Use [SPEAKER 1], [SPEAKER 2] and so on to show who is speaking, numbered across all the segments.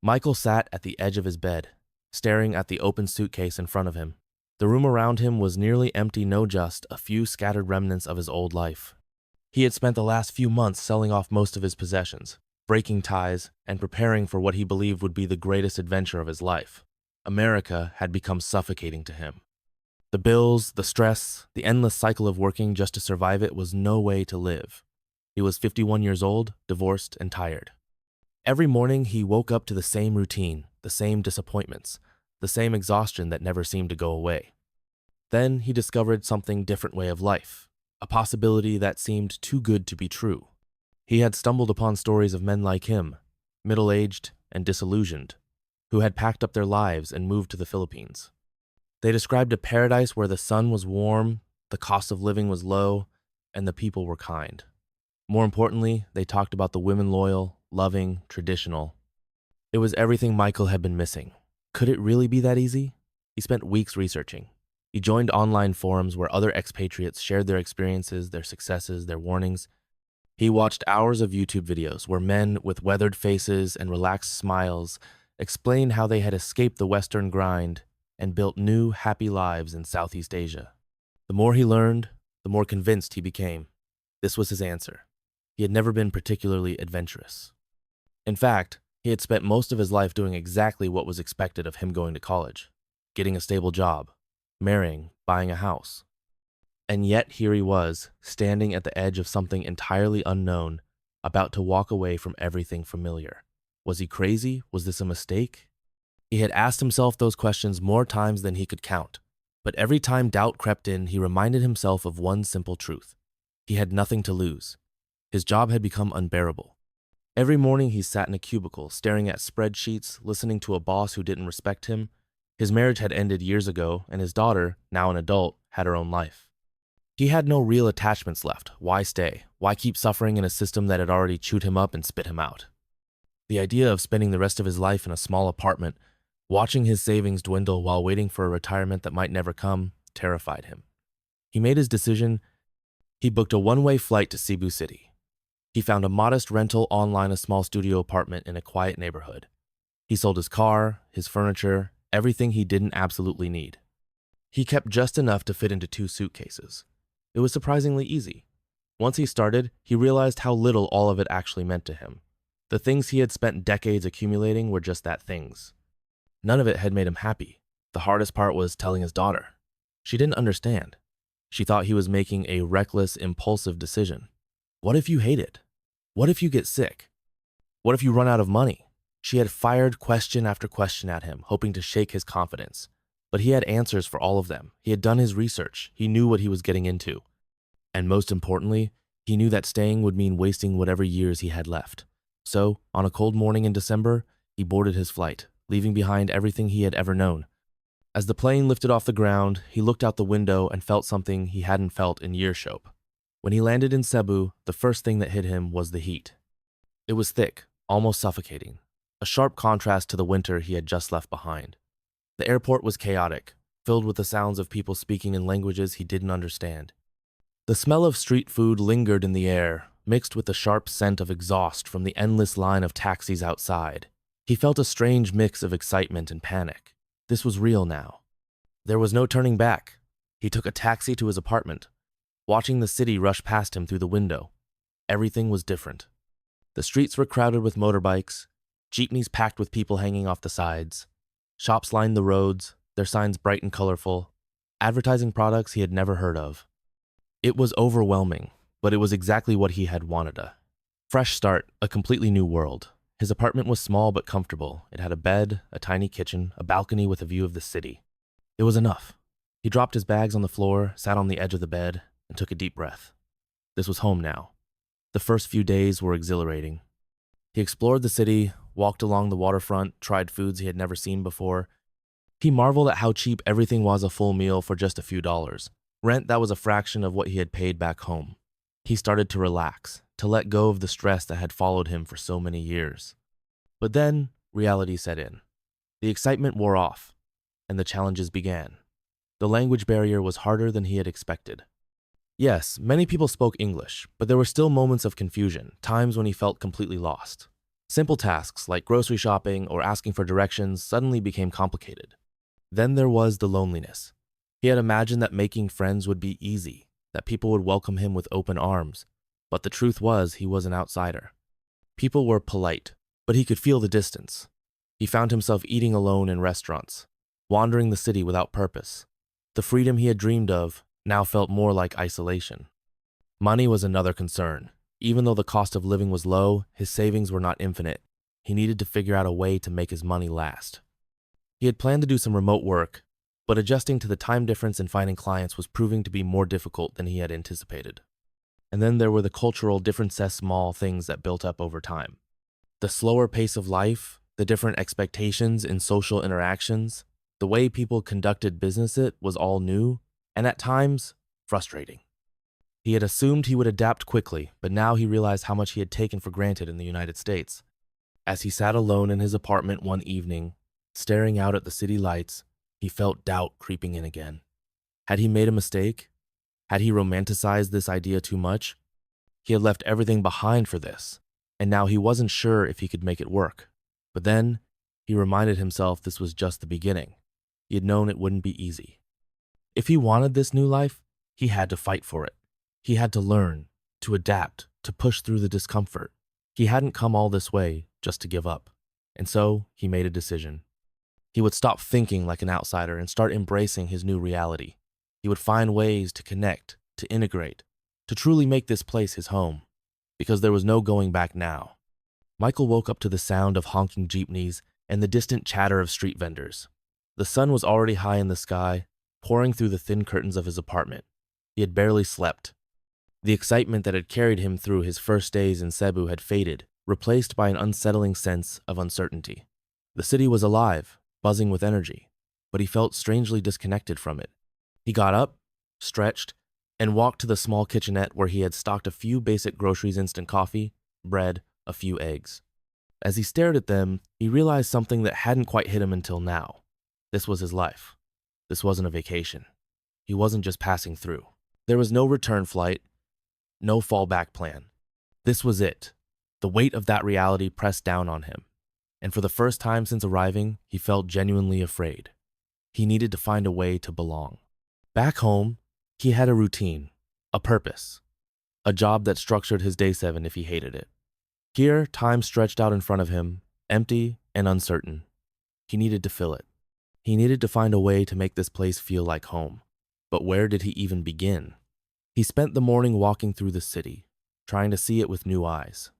[SPEAKER 1] Michael sat at the edge of his bed, staring at the open suitcase in front of him. The room around him was nearly empty, no just a few scattered remnants of his old life. He had spent the last few months selling off most of his possessions, breaking ties, and preparing for what he believed would be the greatest adventure of his life. America had become suffocating to him. The bills, the stress, the endless cycle of working just to survive it was no way to live. He was 51 years old, divorced, and tired. Every morning he woke up to the same routine, the same disappointments, the same exhaustion that never seemed to go away. Then he discovered something different way of life, a possibility that seemed too good to be true. He had stumbled upon stories of men like him, middle-aged and disillusioned, who had packed up their lives and moved to the Philippines. They described a paradise where the sun was warm, the cost of living was low, and the people were kind. More importantly, they talked about the women loyal, loving, traditional. It was everything Michael had been missing. Could it really be that easy? He spent weeks researching. He joined online forums where other expatriates shared their experiences, their successes, their warnings. He watched hours of YouTube videos where men with weathered faces and relaxed smiles explained how they had escaped the Western grind and built new, happy lives in Southeast Asia. The more he learned, the more convinced he became. This was his answer. He had never been particularly adventurous. In fact, he had spent most of his life doing exactly what was expected of him going to college, getting a stable job, marrying, buying a house. And yet here he was, standing at the edge of something entirely unknown, about to walk away from everything familiar. Was he crazy? Was this a mistake? He had asked himself those questions more times than he could count, but every time doubt crept in, he reminded himself of one simple truth. He had nothing to lose. His job had become unbearable. Every morning he sat in a cubicle, staring at spreadsheets, listening to a boss who didn't respect him. His marriage had ended years ago, and his daughter, now an adult, had her own life. He had no real attachments left. Why stay? Why keep suffering in a system that had already chewed him up and spit him out? The idea of spending the rest of his life in a small apartment, watching his savings dwindle while waiting for a retirement that might never come, terrified him. He made his decision. He booked a one-way flight to Cebu City. He found a modest rental online, a small studio apartment in a quiet neighborhood. He sold his car, his furniture, everything he didn't absolutely need. He kept just enough to fit into 2 suitcases. It was surprisingly easy. Once he started, he realized how little all of it actually meant to him. The things he had spent decades accumulating were just that, things. None of it had made him happy. The hardest part was telling his daughter. She didn't understand. She thought he was making a reckless, impulsive decision. What if you hate it? What if you get sick? What if you run out of money? She had fired question after question at him, hoping to shake his confidence. But he had answers for all of them. He had done his research. He knew what he was getting into. And most importantly, he knew that staying would mean wasting whatever years he had left. So, on a cold morning in December, he boarded his flight, leaving behind everything he had ever known. As the plane lifted off the ground, he looked out the window and felt something he hadn't felt in years. When he landed in Cebu, the first thing that hit him was the heat. It was thick, almost suffocating, a sharp contrast to the winter he had just left behind. The airport was chaotic, filled with the sounds of people speaking in languages he didn't understand. The smell of street food lingered in the air, mixed with the sharp scent of exhaust from the endless line of taxis outside. He felt a strange mix of excitement and panic. This was real now. There was no turning back. He took a taxi to his apartment, watching the city rush past him through the window. Everything was different. The streets were crowded with motorbikes, jeepneys packed with people hanging off the sides. Shops lined the roads, their signs bright and colorful, advertising products he had never heard of. It was overwhelming, but it was exactly what he had wanted. A fresh start, a completely new world. His apartment was small but comfortable. It had a bed, a tiny kitchen, a balcony with a view of the city. It was enough. He dropped his bags on the floor, sat on the edge of the bed, and took a deep breath. This was home now. The first few days were exhilarating. He explored the city, walked along the waterfront, tried foods he had never seen before. He marveled at how cheap everything was, a full meal for just a few dollars. Rent that was a fraction of what he had paid back home. He started to relax, to let go of the stress that had followed him for so many years. But then, reality set in. The excitement wore off, and the challenges began. The language barrier was harder than he had expected. Yes, many people spoke English, but there were still moments of confusion, times when he felt completely lost. Simple tasks like grocery shopping or asking for directions suddenly became complicated. Then there was the loneliness. He had imagined that making friends would be easy, that people would welcome him with open arms, but the truth was he was an outsider. People were polite, but he could feel the distance. He found himself eating alone in restaurants, wandering the city without purpose. The freedom he had dreamed of now felt more like isolation. Money was another concern. Even though the cost of living was low, his savings were not infinite. He needed to figure out a way to make his money last. He had planned to do some remote work, but adjusting to the time difference and finding clients was proving to be more difficult than he had anticipated. And then there were the cultural differences, small things that built up over time. The slower pace of life, the different expectations in social interactions, the way people conducted business, it was all new, and at times, frustrating. He had assumed he would adapt quickly, but now he realized how much he had taken for granted in the United States. As he sat alone in his apartment one evening, staring out at the city lights, he felt doubt creeping in again. Had he made a mistake? Had he romanticized this idea too much? He had left everything behind for this, and now he wasn't sure if he could make it work. But then, he reminded himself this was just the beginning. He had known it wouldn't be easy. If he wanted this new life, he had to fight for it. He had to learn, to adapt, to push through the discomfort. He hadn't come all this way just to give up. And so, he made a decision. He would stop thinking like an outsider and start embracing his new reality. He would find ways to connect, to integrate, to truly make this place his home. Because there was no going back now. Michael woke up to the sound of honking jeepneys and the distant chatter of street vendors. The sun was already high in the sky, pouring through the thin curtains of his apartment. He had barely slept. The excitement that had carried him through his first days in Cebu had faded, replaced by an unsettling sense of uncertainty. The city was alive, buzzing with energy, but he felt strangely disconnected from it. He got up, stretched, and walked to the small kitchenette where he had stocked a few basic groceries: instant coffee, bread, a few eggs. As he stared at them, he realized something that hadn't quite hit him until now. This was his life. This wasn't a vacation. He wasn't just passing through. There was no return flight, no fallback plan. This was it. The weight of that reality pressed down on him. And for the first time since arriving, he felt genuinely afraid. He needed to find a way to belong. Back home, he had a routine, a purpose, a job that structured his day 7 if he hated it. Here, time stretched out in front of him, empty and uncertain. He needed to fill it. He needed to find a way to make this place feel like home. But where did he even begin? He spent the morning walking through the city, trying to see it with new eyes.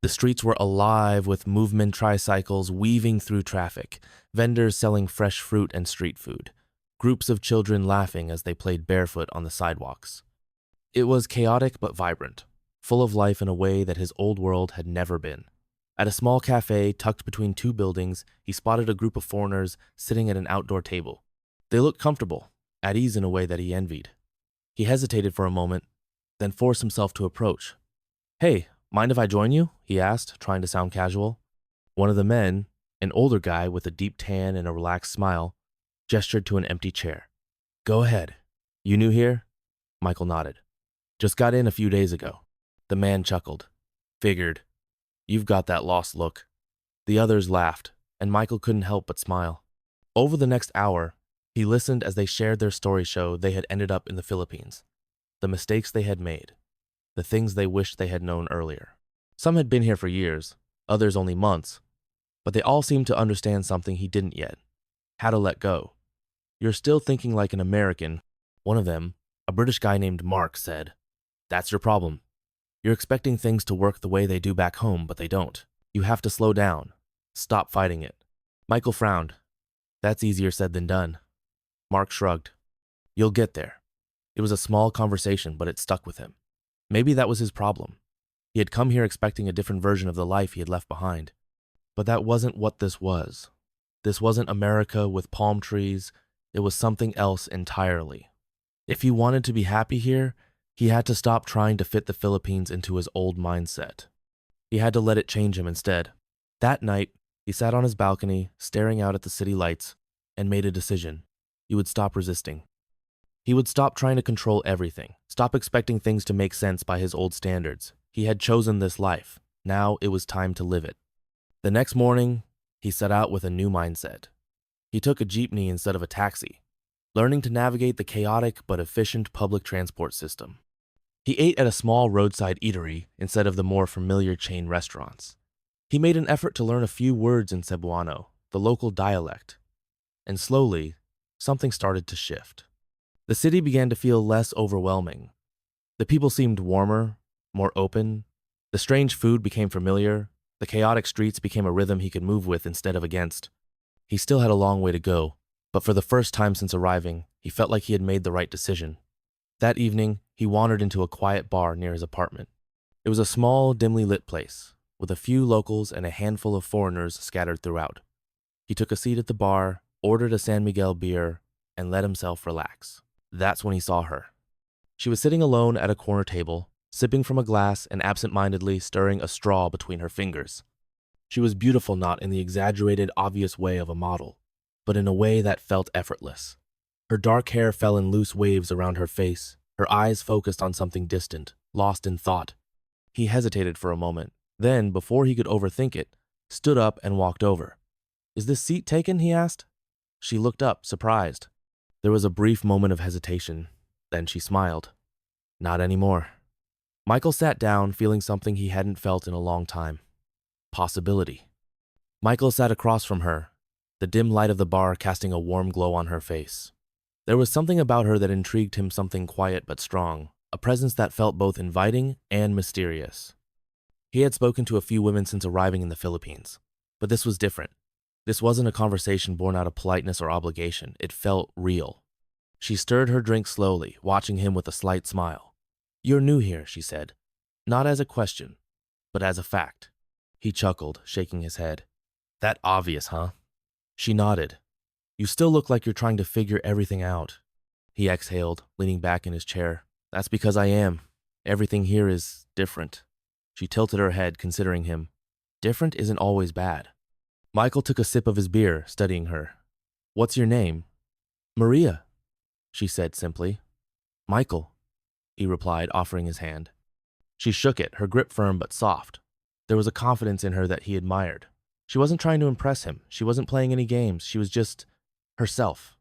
[SPEAKER 1] The streets were alive with movement tricycles weaving through traffic, vendors selling fresh fruit and street food, groups of children laughing as they played barefoot on the sidewalks. It was chaotic but vibrant, full of life in a way that his old world had never been. At a small cafe tucked between two buildings, he spotted a group of foreigners sitting at an outdoor table. They looked comfortable, at ease in a way that he envied. He hesitated for a moment, then forced himself to approach. "Hey, mind if I join you?" he asked, trying to sound casual. One of the men, an older guy with a deep tan and a relaxed smile, gestured to an empty chair. "Go ahead. You new here?" Michael nodded. "Just got in a few days ago." The man chuckled. "Figured. You've got that lost look." The others laughed, and Michael couldn't help but smile. Over the next hour, he listened as they shared their story show they had ended up in the Philippines, the mistakes they had made, the things they wished they had known earlier. Some had been here for years, others only months, but they all seemed to understand something he didn't yet: how to let go. "You're still thinking like an American," one of them, a British guy named Mark, said. "That's your problem. You're expecting things to work the way they do back home, but they don't. You have to slow down. Stop fighting it." Michael frowned. "That's easier said than done." Mark shrugged. "You'll get there." It was a small conversation, but it stuck with him. Maybe that was his problem. He had come here expecting a different version of the life he had left behind. But that wasn't what this was. This wasn't America with palm trees. It was something else entirely. If he wanted to be happy here, he had to stop trying to fit the Philippines into his old mindset. He had to let it change him instead. That night, he sat on his balcony, staring out at the city lights, and made a decision. He would stop resisting. He would stop trying to control everything, stop expecting things to make sense by his old standards. He had chosen this life. Now it was time to live it. The next morning, he set out with a new mindset. He took a jeepney instead of a taxi, learning to navigate the chaotic but efficient public transport system. He ate at a small roadside eatery instead of the more familiar chain restaurants. He made an effort to learn a few words in Cebuano, the local dialect, and slowly, something started to shift. The city began to feel less overwhelming. The people seemed warmer, more open. The strange food became familiar. The chaotic streets became a rhythm he could move with instead of against. He still had a long way to go, but for the first time since arriving, he felt like he had made the right decision. That evening, he wandered into a quiet bar near his apartment. It was a small, dimly lit place, with a few locals and a handful of foreigners scattered throughout. He took a seat at the bar, ordered a San Miguel beer, and let himself relax. That's when he saw her. She was sitting alone at a corner table, sipping from a glass and absent-mindedly stirring a straw between her fingers. She was beautiful not in the exaggerated, obvious way of a model, but in a way that felt effortless. Her dark hair fell in loose waves around her face, her eyes focused on something distant, lost in thought. He hesitated for a moment, then, before he could overthink it, stood up and walked over. "Is this seat taken?" he asked. She looked up, surprised. There was a brief moment of hesitation, then she smiled. "Not anymore." Michael sat down, feeling something he hadn't felt in a long time. Possibility. Michael sat across from her, the dim light of the bar casting a warm glow on her face. There was something about her that intrigued him, something quiet but strong, a presence that felt both inviting and mysterious. He had spoken to a few women since arriving in the Philippines, but this was different. This wasn't a conversation born out of politeness or obligation. It felt real. She stirred her drink slowly, watching him with a slight smile. "You're new here," she said, not as a question, but as a fact. He chuckled, shaking his head. "That obvious, huh?" She nodded. "You still look like you're trying to figure everything out." He exhaled, leaning back in his chair. "That's because I am. Everything here is different." She tilted her head, considering him. Different isn't always bad. Michael took a sip of his beer, studying her. "What's your name?" "Maria," she said simply. "Michael," he replied, offering his hand. She shook it, her grip firm but soft. There was a confidence in her that he admired. She wasn't trying to impress him. She wasn't playing any games. She was just herself.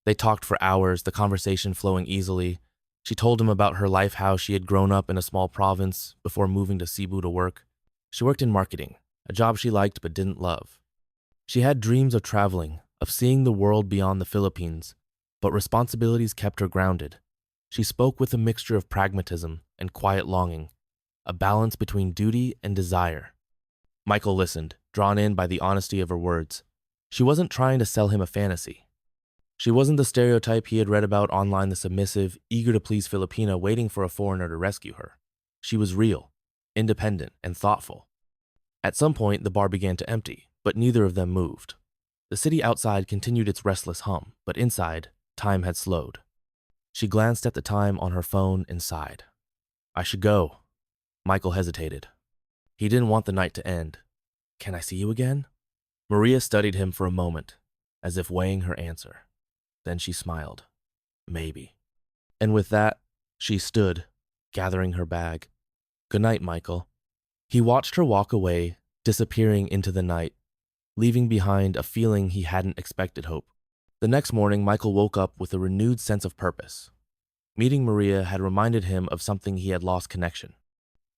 [SPEAKER 1] They talked for hours, the conversation flowing easily. She told him about her life, how she had grown up in a small province before moving to Cebu to work. She worked in marketing, a job she liked but didn't love. She had dreams of traveling, of seeing the world beyond the Philippines, but responsibilities kept her grounded. She spoke with a mixture of pragmatism and quiet longing, a balance between duty and desire. Michael listened, drawn in by the honesty of her words. She wasn't trying to sell him a fantasy. She wasn't the stereotype he had read about online, the submissive, eager to please Filipina waiting for a foreigner to rescue her. She was real, independent, and thoughtful. At some point, the bar began to empty, but neither of them moved. The city outside continued its restless hum, but inside, time had slowed. She glanced at the time on her phone and sighed. "I should go." Michael hesitated. He didn't want the night to end. "Can I see you again?" Maria studied him for a moment, as if weighing her answer. Then she smiled. "Maybe." And with that, she stood, gathering her bag. "Good night, Michael." He watched her walk away, disappearing into the night, leaving behind a feeling he hadn't expected hope. The next morning, Michael woke up with a renewed sense of purpose. Meeting Maria had reminded him of something he had lost connection.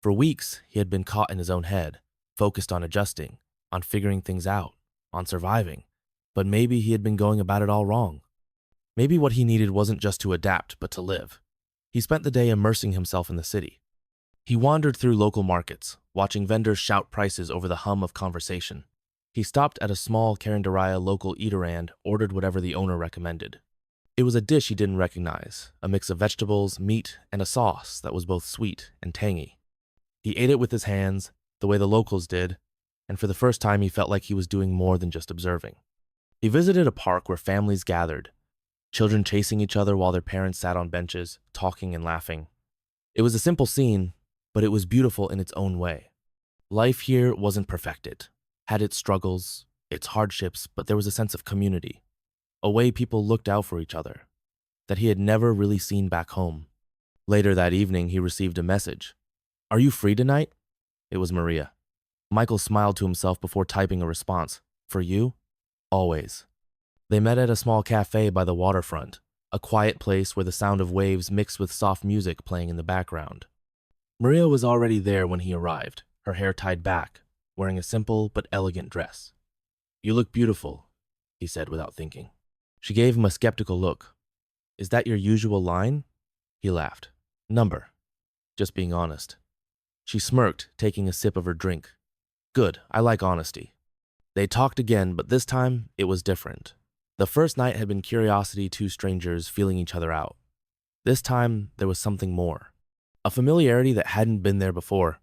[SPEAKER 1] For weeks, he had been caught in his own head, focused on adjusting, on figuring things out, on surviving. But maybe he had been going about it all wrong. Maybe what he needed wasn't just to adapt, but to live. He spent the day immersing himself in the city. He wandered through local markets, watching vendors shout prices over the hum of conversation. He stopped at a small Carinderia local eatery and ordered whatever the owner recommended. It was a dish he didn't recognize, a mix of vegetables, meat, and a sauce that was both sweet and tangy. He ate it with his hands, the way the locals did, and for the first time he felt like he was doing more than just observing. He visited a park where families gathered, children chasing each other while their parents sat on benches, talking and laughing. It was a simple scene, but it was beautiful in its own way. Life here wasn't perfected, had its struggles, its hardships, but there was a sense of community, a way people looked out for each other, that he had never really seen back home. Later that evening, he received a message. "Are you free tonight?" It was Maria. Michael smiled to himself before typing a response. For you? Always. They met at a small cafe by the waterfront, a quiet place where the sound of waves mixed with soft music playing in the background. Maria was already there when he arrived, her hair tied back, wearing a simple but elegant dress. You look beautiful, he said without thinking. She gave him a skeptical look. Is that your usual line? He laughed. Number. Just being honest. She smirked, taking a sip of her drink. Good, I like honesty. They talked again, but this time it was different. The first night had been curiosity, two strangers feeling each other out. This time there was something more. A familiarity that hadn't been there before.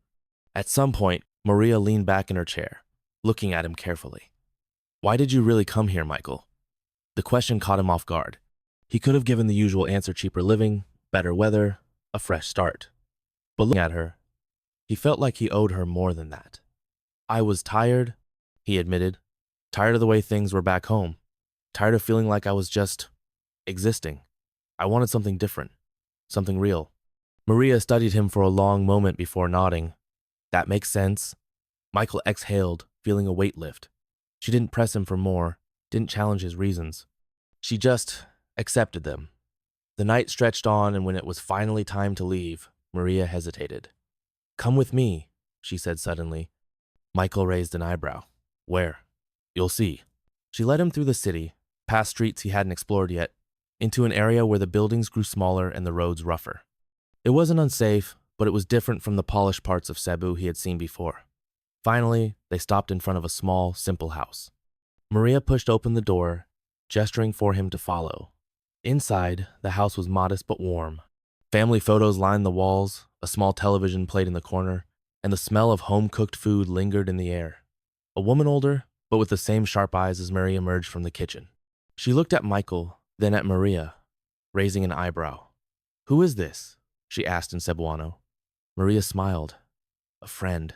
[SPEAKER 1] At some point, Maria leaned back in her chair, looking at him carefully. Why did you really come here, Michael? The question caught him off guard. He could have given the usual answer: cheaper living, better weather, a fresh start. But looking at her, he felt like he owed her more than that. I was tired, he admitted. Tired of the way things were back home. Tired of feeling like I was just existing. I wanted something different, something real. Maria studied him for a long moment before nodding. That makes sense. Michael exhaled, feeling a weight lift. She didn't press him for more, didn't challenge his reasons. She just accepted them. The night stretched on, and when it was finally time to leave, Maria hesitated. Come with me, she said suddenly. Michael raised an eyebrow. Where? You'll see. She led him through the city, past streets he hadn't explored yet, into an area where the buildings grew smaller and the roads rougher. It wasn't unsafe, but it was different from the polished parts of Cebu he had seen before. Finally, they stopped in front of a small, simple house. Maria pushed open the door, gesturing for him to follow. Inside, the house was modest but warm. Family photos lined the walls, a small television played in the corner, and the smell of home-cooked food lingered in the air. A woman older, but with the same sharp eyes as Maria emerged from the kitchen. She looked at Michael, then at Maria, raising an eyebrow. Who is this? She asked in Cebuano. Maria smiled. A friend.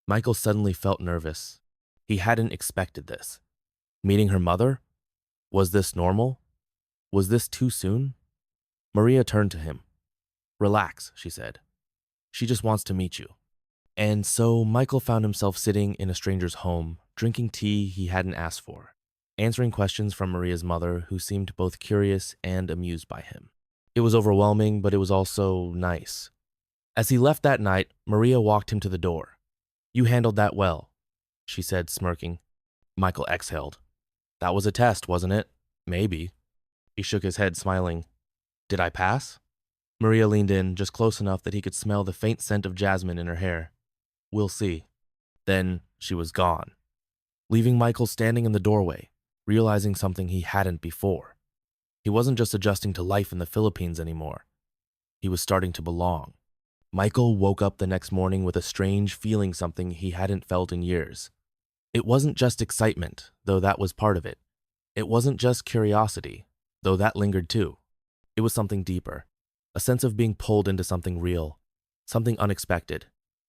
[SPEAKER 1] Michael suddenly felt nervous. He hadn't expected this. Meeting her mother? Was this normal? Was this too soon? Maria turned to him. Relax, she said. She just wants to meet you. And so Michael found himself sitting in a stranger's home, drinking tea he hadn't asked for, answering questions from Maria's mother, who seemed both curious and amused by him. It was overwhelming, but it was also nice. As he left that night, Maria walked him to the door. You handled that well, she said, smirking. Michael exhaled. That was a test, wasn't it? Maybe. He shook his head, smiling. Did I pass? Maria leaned in, just close enough that he could smell the faint scent of jasmine in her hair. We'll see. Then she was gone, leaving Michael standing in the doorway, realizing something he hadn't before. He wasn't just adjusting to life in the Philippines anymore. He was starting to belong. Michael woke up the next morning with a strange feeling, something he hadn't felt in years. It wasn't just excitement, though that was part of it. It wasn't just curiosity, though that lingered too. It was something deeper, a sense of being pulled into something real, something unexpected.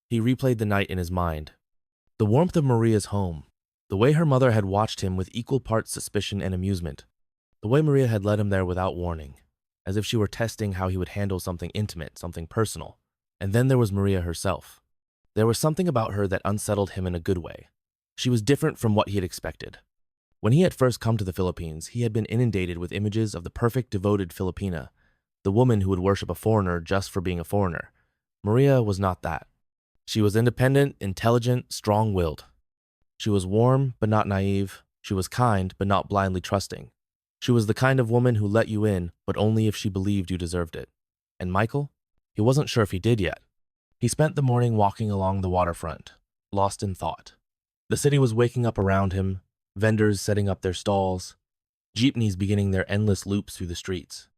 [SPEAKER 1] He replayed the night in his mind. The warmth of Maria's home, the way her mother had watched him with equal parts suspicion and amusement, the way Maria had led him there without warning, as if she were testing how he would handle something intimate, something personal. And then there was Maria herself. There was something about her that unsettled him in a good way. She was different from what he had expected. When he had first come to the Philippines, he had been inundated with images of the perfect, devoted Filipina, the woman who would worship a foreigner just for being a foreigner. Maria was not that. She was independent, intelligent, strong-willed. She was warm, but not naive. She was kind, but not blindly trusting. She was the kind of woman who let you in, but only if she believed you deserved it. And Michael? He wasn't sure if he did yet. He spent the morning walking along the waterfront, lost in thought. The city was waking up around him, vendors setting up their stalls, jeepneys beginning their endless loops through the streets.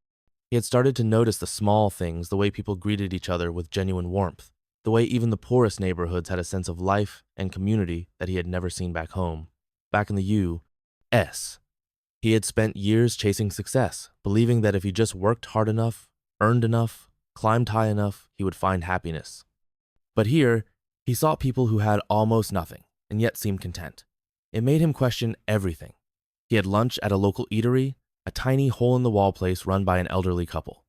[SPEAKER 1] He had started to notice the small things, the way people greeted each other with genuine warmth, the way even the poorest neighborhoods had a sense of life and community that he had never seen back home, back in the U.S. He had spent years chasing success, believing that if he just worked hard enough, earned enough, climbed high enough, he would find happiness. But here, he saw people who had almost nothing, and yet seemed content. It made him question everything. He had lunch at a local eatery, a tiny hole-in-the-wall place run by an elderly couple.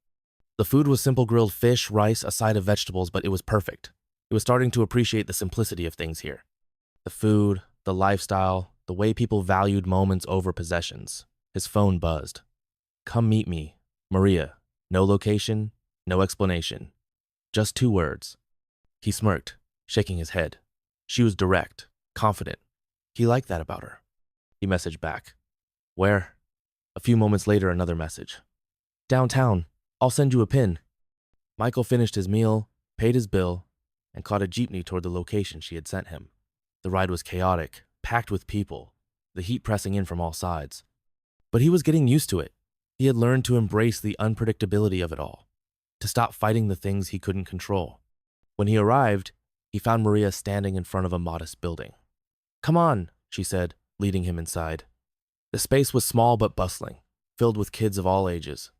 [SPEAKER 1] The food was simple grilled fish, rice, a side of vegetables, but it was perfect. He was starting to appreciate the simplicity of things here. The food, the lifestyle, the way people valued moments over possessions. His phone buzzed. Come meet me, Maria. No location, no explanation. Just 2 words. He smirked, shaking his head. She was direct, confident. He liked that about her. He messaged back. Where? A few moments later, another message. Downtown. I'll send you a pin. Michael finished his meal, paid his bill, and caught a jeepney toward the location she had sent him. The ride was chaotic, packed with people, the heat pressing in from all sides. But he was getting used to it. He had learned to embrace the unpredictability of it all, to stop fighting the things he couldn't control. When he arrived, he found Maria standing in front of a modest building. Come on, she said, leading him inside. The space was small but bustling, filled with kids of all ages.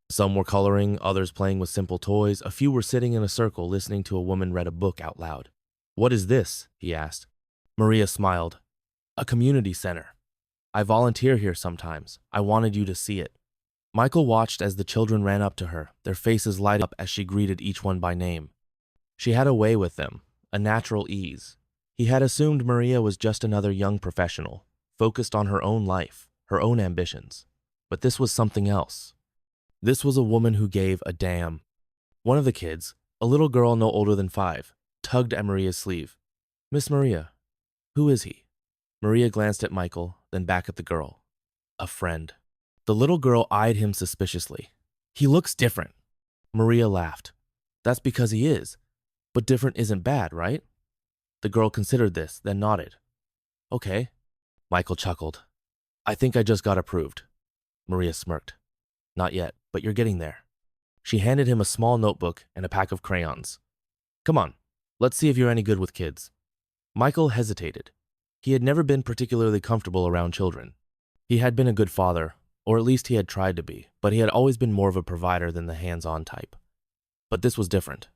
[SPEAKER 1] Some were coloring, others playing with simple toys. A few were sitting in a circle listening to a woman read a book out loud. What is this? He asked. Maria smiled. A community center. I volunteer here sometimes. I wanted you to see it. Michael watched as the children ran up to her, their faces light up as she greeted each one by name. She had a way with them, a natural ease. He had assumed Maria was just another young professional, focused on her own life, her own ambitions. But this was something else. This was a woman who gave a damn. One of the kids, a little girl no older than 5, tugged at Maria's sleeve. Miss Maria, who is he? Maria glanced at Michael, then back at the girl. A friend. The little girl eyed him suspiciously. He looks different. Maria laughed. That's because he is. But different isn't bad, right? The girl considered this, then nodded. Okay. Michael chuckled. I think I just got approved. Maria smirked. Not yet, but you're getting there. She handed him a small notebook and a pack of crayons. Come on, let's see if you're any good with kids. Michael hesitated. He had never been particularly comfortable around children. He had been a good father, or at least he had tried to be, but he had always been more of a provider than the hands-on type. But this was different.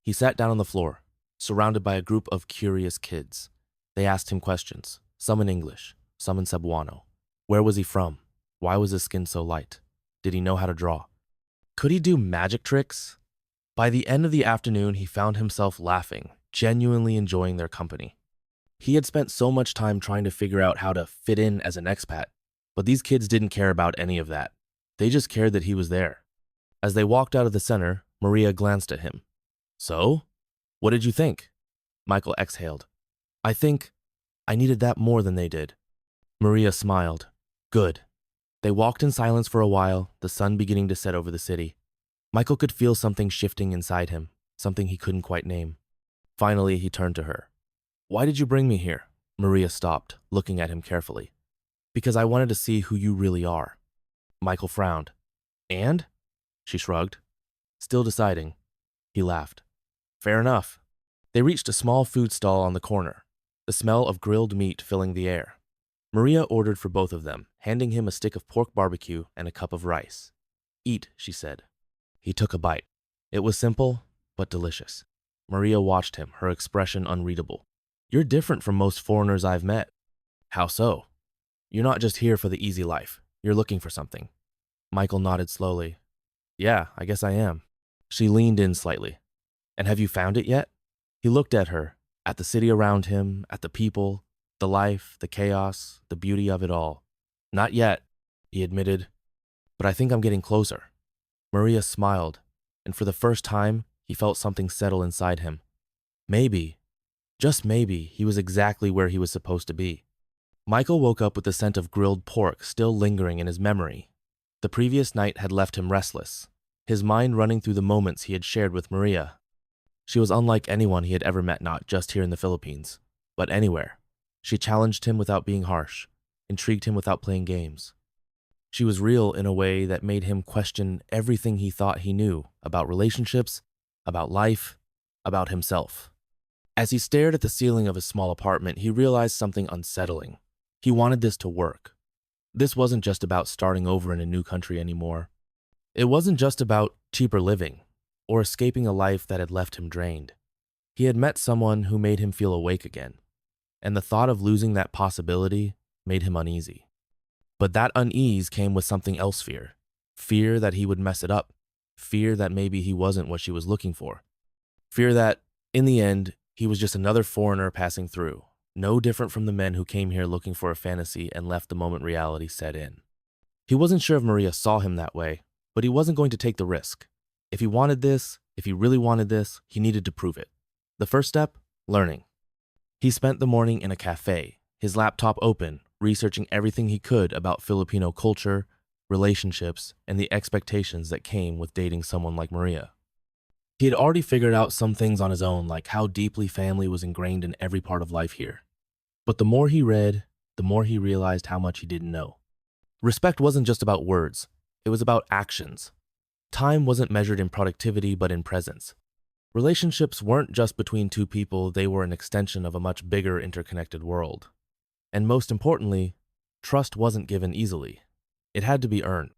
[SPEAKER 1] He sat down on the floor, surrounded by a group of curious kids. They asked him questions, some in English, some in Cebuano. Where was he from? Why was his skin so light? Did he know how to draw? Could he do magic tricks? By the end of the afternoon, he found himself laughing, genuinely enjoying their company. He had spent so much time trying to figure out how to fit in as an expat, but these kids didn't care about any of that. They just cared that he was there. As they walked out of the center, Maria glanced at him. So? What did you think? Michael exhaled. I think I needed that more than they did. Maria smiled. Good. They walked in silence for a while, the sun beginning to set over the city. Michael could feel something shifting inside him, something he couldn't quite name. Finally, he turned to her. Why did you bring me here? Maria stopped, looking at him carefully. Because I wanted to see who you really are. Michael frowned. And? She shrugged. Still deciding. He laughed. Fair enough. They reached a small food stall on the corner, the smell of grilled meat filling the air. Maria ordered for both of them, handing him a stick of pork barbecue and a cup of rice. Eat, she said. He took a bite. It was simple, but delicious. Maria watched him, her expression unreadable. You're different from most foreigners I've met. How so? You're not just here for the easy life. You're looking for something. Michael nodded slowly. Yeah, I guess I am. She leaned in slightly. And have you found it yet? He looked at her, at the city around him, at the people, the life, the chaos, the beauty of it all. Not yet, he admitted, but I think I'm getting closer. Maria smiled, and for the first time, he felt something settle inside him. Maybe, just maybe, he was exactly where he was supposed to be. Michael woke up with the scent of grilled pork still lingering in his memory. The previous night had left him restless, his mind running through the moments he had shared with Maria. She was unlike anyone he had ever met, not just here in the Philippines, but anywhere. She challenged him without being harsh, intrigued him without playing games. She was real in a way that made him question everything he thought he knew about relationships, about life, about himself. As he stared at the ceiling of his small apartment, he realized something unsettling. He wanted this to work. This wasn't just about starting over in a new country anymore. It wasn't just about cheaper living or escaping a life that had left him drained. He had met someone who made him feel awake again, and the thought of losing that possibility made him uneasy. But that unease came with something else fear. Fear that he would mess it up. Fear that maybe he wasn't what she was looking for. Fear that, in the end, he was just another foreigner passing through, no different from the men who came here looking for a fantasy and left the moment reality set in. He wasn't sure if Maria saw him that way, but he wasn't going to take the risk. If he really wanted this, he needed to prove it. The first step? Learning. He spent the morning in a cafe, his laptop open, researching everything he could about Filipino culture, relationships, and the expectations that came with dating someone like Maria. He had already figured out some things on his own, like how deeply family was ingrained in every part of life here. But the more he read, the more he realized how much he didn't know. Respect wasn't just about words, it was about actions. Time wasn't measured in productivity, but in presence. Relationships weren't just between two people, they were an extension of a much bigger interconnected world. And most importantly, trust wasn't given easily. It had to be earned.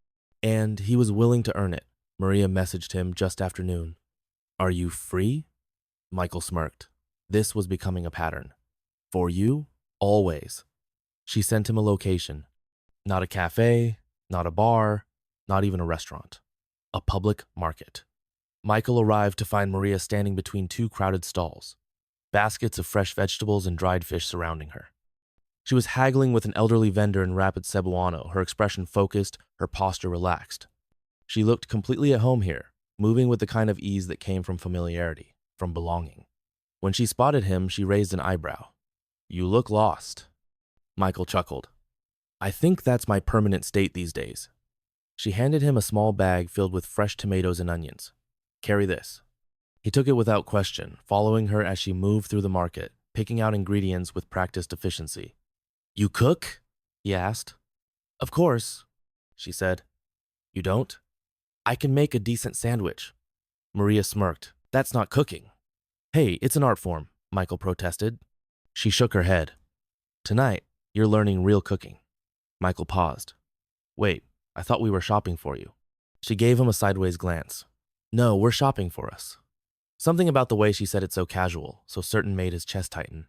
[SPEAKER 1] And he was willing to earn it. Maria messaged him just after noon. "Are you free?" Michael smirked. This was becoming a pattern. "For you, always." She sent him a location. Not a cafe, not a bar, not even a restaurant. A public market. Michael arrived to find Maria standing between two crowded stalls, baskets of fresh vegetables and dried fish surrounding her. She was haggling with an elderly vendor in rapid Cebuano, her expression focused, her posture relaxed. She looked completely at home here, moving with the kind of ease that came from familiarity, from belonging. When she spotted him, she raised an eyebrow. "You look lost." Michael chuckled. "I think that's my permanent state these days." She handed him a small bag filled with fresh tomatoes and onions. "Carry this." He took it without question, following her as she moved through the market, picking out ingredients with practiced efficiency. "You cook?" he asked. "Of course," she said. "You don't?" "I can make a decent sandwich." Maria smirked. "That's not cooking." "Hey, it's an art form," Michael protested. She shook her head. "Tonight, you're learning real cooking." Michael paused. "Wait, I thought we were shopping for you." She gave him a sideways glance. "No, we're shopping for us." Something about the way she said it so casual, so certain made his chest tighten.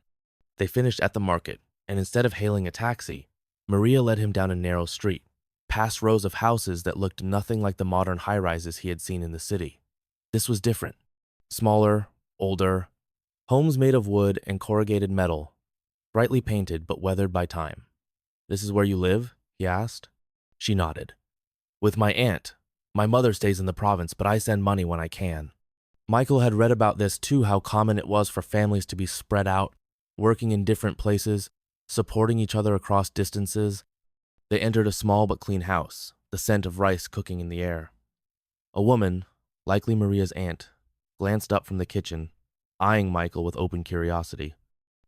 [SPEAKER 1] They finished at the market, and instead of hailing a taxi, Maria led him down a narrow street, past rows of houses that looked nothing like the modern high-rises he had seen in the city. This was different. Smaller, older, homes made of wood and corrugated metal, brightly painted but weathered by time. "This is where you live?" he asked. She nodded. "With my aunt. My mother stays in the province, but I send money when I can." Michael had read about this too, how common it was for families to be spread out, working in different places, supporting each other across distances. They entered a small but clean house, the scent of rice cooking in the air. A woman, likely Maria's aunt, glanced up from the kitchen, eyeing Michael with open curiosity.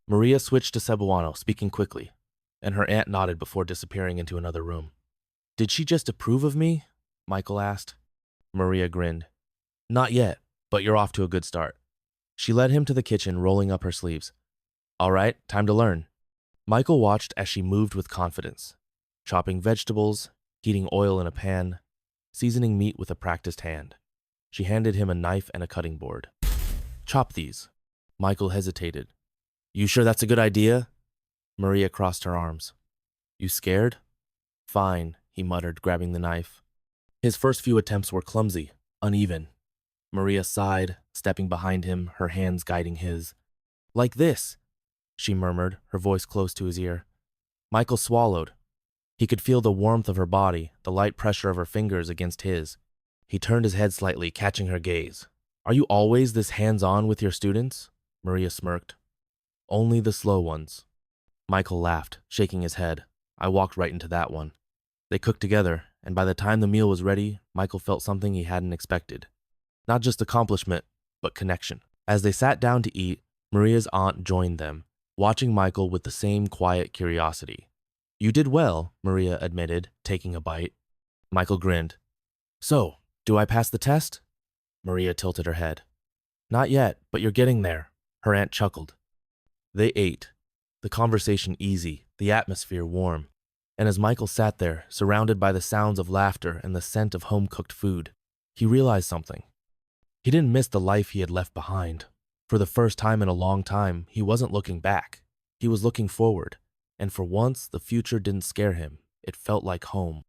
[SPEAKER 1] Maria switched to Cebuano, speaking quickly, and her aunt nodded before disappearing into another room. "Did she just approve of me?" Michael asked. Maria grinned. "Not yet, but you're off to a good start." She led him to the kitchen, rolling up her sleeves. "All right, time to learn." Michael watched as she moved with confidence, chopping vegetables, heating oil in a pan, seasoning meat with a practiced hand. She handed him a knife and a cutting board. "Chop these." Michael hesitated. "You sure that's a good idea?" Maria crossed her arms. "You scared?" "Fine," he muttered, grabbing the knife. His first few attempts were clumsy, uneven. Maria sighed, stepping behind him, her hands guiding his. "Like this," she murmured, her voice close to his ear. Michael swallowed. He could feel the warmth of her body, the light pressure of her fingers against his. He turned his head slightly, catching her gaze. "Are you always this hands-on with your students?" Maria smirked. "Only the slow ones." Michael laughed, shaking his head. "I walked right into that one." They cooked together, and by the time the meal was ready, Michael felt something he hadn't expected. Not just accomplishment, but connection. As they sat down to eat, Maria's aunt joined them, watching Michael with the same quiet curiosity. "You did well," Maria admitted, taking a bite. Michael grinned. "So, do I pass the test?" Maria tilted her head. "Not yet, but you're getting there," her aunt chuckled. They ate, the conversation easy, the atmosphere warm. And as Michael sat there, surrounded by the sounds of laughter and the scent of home-cooked food, he realized something. He didn't miss the life he had left behind. For the first time in a long time, he wasn't looking back. He was looking forward, and for once, the future didn't scare him. It felt like home.